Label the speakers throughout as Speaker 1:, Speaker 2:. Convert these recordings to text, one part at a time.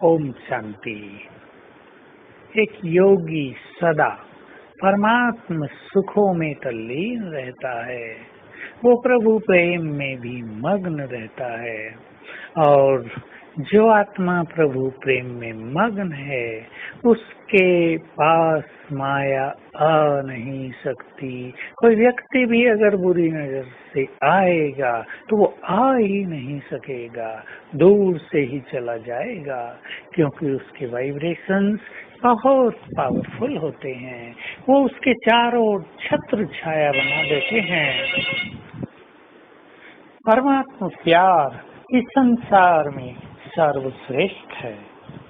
Speaker 1: ओम शांति। एक योगी सदा परमात्म सुखों में तल्लीन रहता है। वो प्रभु प्रेम में भी मग्न रहता है और जो आत्मा प्रभु प्रेम में मग्न है उसके पास माया आ नहीं सकती। कोई व्यक्ति भी अगर बुरी नजर से आएगा तो वो आ ही नहीं सकेगा, दूर से ही चला जाएगा, क्योंकि उसके वाइब्रेशंस बहुत पावरफुल होते हैं। वो उसके चारों ओर छत्र छाया बना देते हैं। परमात्मा प्यार इस संसार में सर्वश्रेष्ठ है।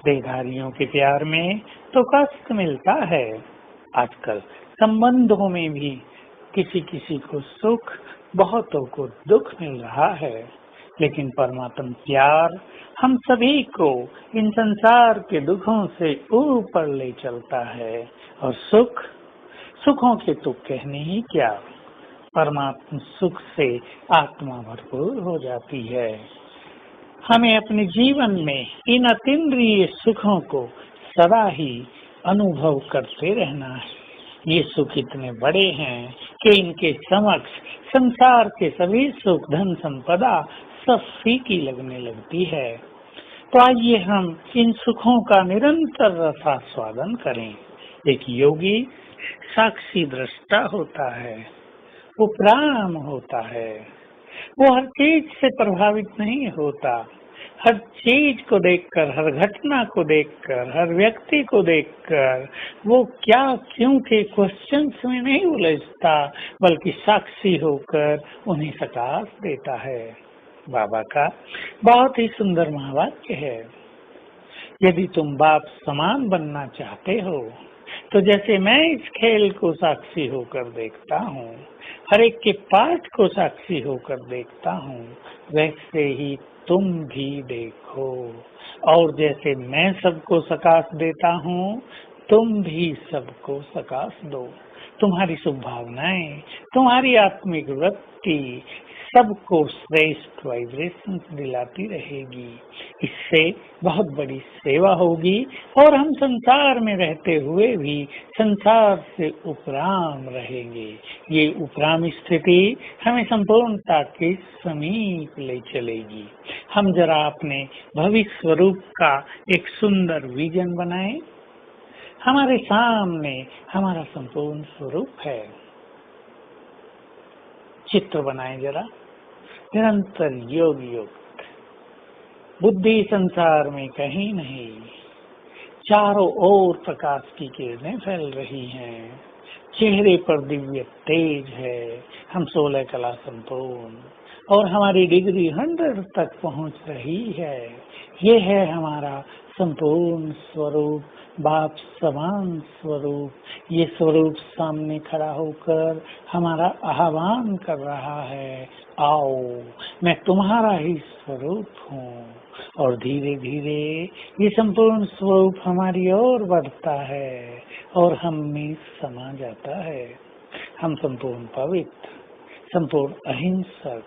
Speaker 1: देहधारियों के प्यार में तो कष्ट मिलता है। आजकल संबंधों में भी किसी किसी को सुख, बहुतों को दुख मिल रहा है, लेकिन परमात्मा प्यार हम सभी को इन संसार के दुखों से ऊपर ले चलता है। और सुखों के तो कहने ही क्या, परमात्मा सुख से आत्मा भरपूर हो जाती है। हमें अपने जीवन में इन अतीन्द्रिय सुखों को सदा ही अनुभव करते रहना है। ये सुख इतने बड़े हैं कि इनके समक्ष संसार के सभी सुख, धन, संपदा सब फीकी लगने लगती है। तो आइए हम इन सुखों का निरंतर रसास्वादन करें। एक योगी साक्षी दृष्टा होता है, वो प्राण होता है। वो हर चीज से प्रभावित नहीं होता। हर चीज को देखकर, हर घटना को देखकर, हर व्यक्ति को देखकर वो क्या क्यों के क्वेश्चंस में नहीं उलझता, बल्कि साक्षी होकर उन्हें प्रकाश देता है। बाबा का बहुत ही सुंदर महावाक्य है, यदि तुम बाप समान बनना चाहते हो तो जैसे मैं इस खेल को साक्षी होकर देखता हूँ, हर एक के पाठ को साक्षी होकर देखता हूँ, वैसे ही तुम भी देखो। और जैसे मैं सबको प्रकाश देता हूँ, तुम भी सबको प्रकाश दो। तुम्हारी शुभ भावनाएं, तुम्हारी आत्मिक वृत्ति सबको श्रेष्ठ वाइब्रेशन दिलाती रहेगी। इससे बहुत बड़ी सेवा होगी और हम संसार में रहते हुए भी संसार से उपराम रहेंगे। ये उपराम स्थिति हमें संपूर्णता के समीप ले चलेगी। हम जरा अपने भविष्य स्वरूप का एक सुंदर विजन बनाएं। हमारे सामने हमारा संपूर्ण स्वरूप है। चित्र बनाएं जरा। निरंतर योग युक्त, बुद्धि संसार में कहीं नहीं, चारों ओर प्रकाश की किरणें फैल रही हैं, चेहरे पर दिव्य तेज है। हम 16 कला संपूर्ण और हमारी डिग्री 100 तक पहुंच रही है। ये है हमारा संपूर्ण स्वरूप, बाप समान स्वरूप। ये स्वरूप सामने खड़ा होकर हमारा आह्वान कर रहा है, आओ मैं तुम्हारा ही स्वरूप हूँ। और धीरे धीरे ये संपूर्ण स्वरूप हमारी ओर बढ़ता है और हम में समा जाता है। हम संपूर्ण पवित्र, संपूर्ण अहिंसक,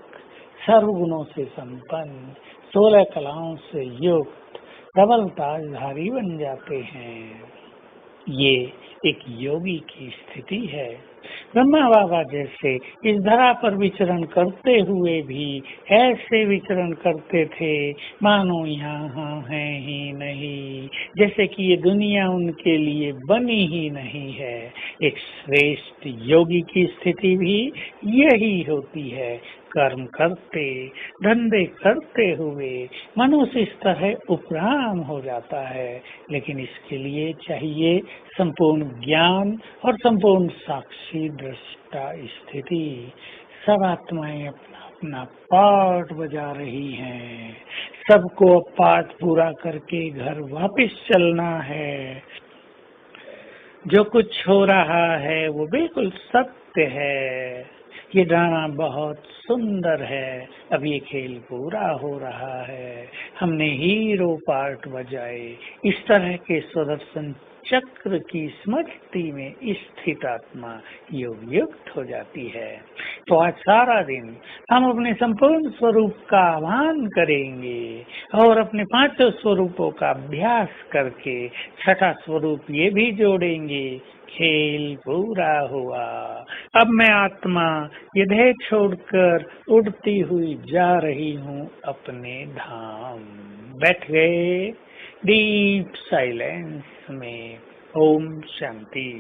Speaker 1: सर्वगुणों से संपन्न, 16 कलाओं से युक्त डबल ताजधारी बन जाते हैं। ये एक योगी की स्थिति है। ब्रह्मा बाबा जैसे इस धरा पर विचरण करते हुए भी ऐसे विचरण करते थे मानो यहाँ है ही नहीं, जैसे कि ये दुनिया उनके लिए बनी ही नहीं है। एक श्रेष्ठ योगी की स्थिति भी यही होती है। कर्म करते, धंधे करते हुए मनुष्य इस तरह उपराम हो जाता है, लेकिन इसके लिए चाहिए संपूर्ण ज्ञान और संपूर्ण साक्षी दृष्टा स्थिति। सब आत्माएं अपना अपना पाठ बजा रही हैं। सबको अब पाठ पूरा करके घर वापस चलना है। जो कुछ हो रहा है वो बिल्कुल सत्य है। ये ड्रामा बहुत सुंदर है, अब ये खेल पूरा हो रहा है, हमने हीरो पार्ट बजाए। इस तरह के सुदर्शन चक्र की स्मृति में स्थित आत्मा योग युक्त हो जाती है। तो आज सारा दिन हम अपने संपूर्ण स्वरूप का आह्वान करेंगे और अपने पांचों स्वरूपों का अभ्यास करके छठा स्वरूप ये भी जोड़ेंगे। खेल पूरा हुआ, अब मैं आत्मा ये देह छोड़कर उड़ती हुई जा रही हूँ अपने धाम। बैठ गए डीप साइलेंस में। ओम शांति।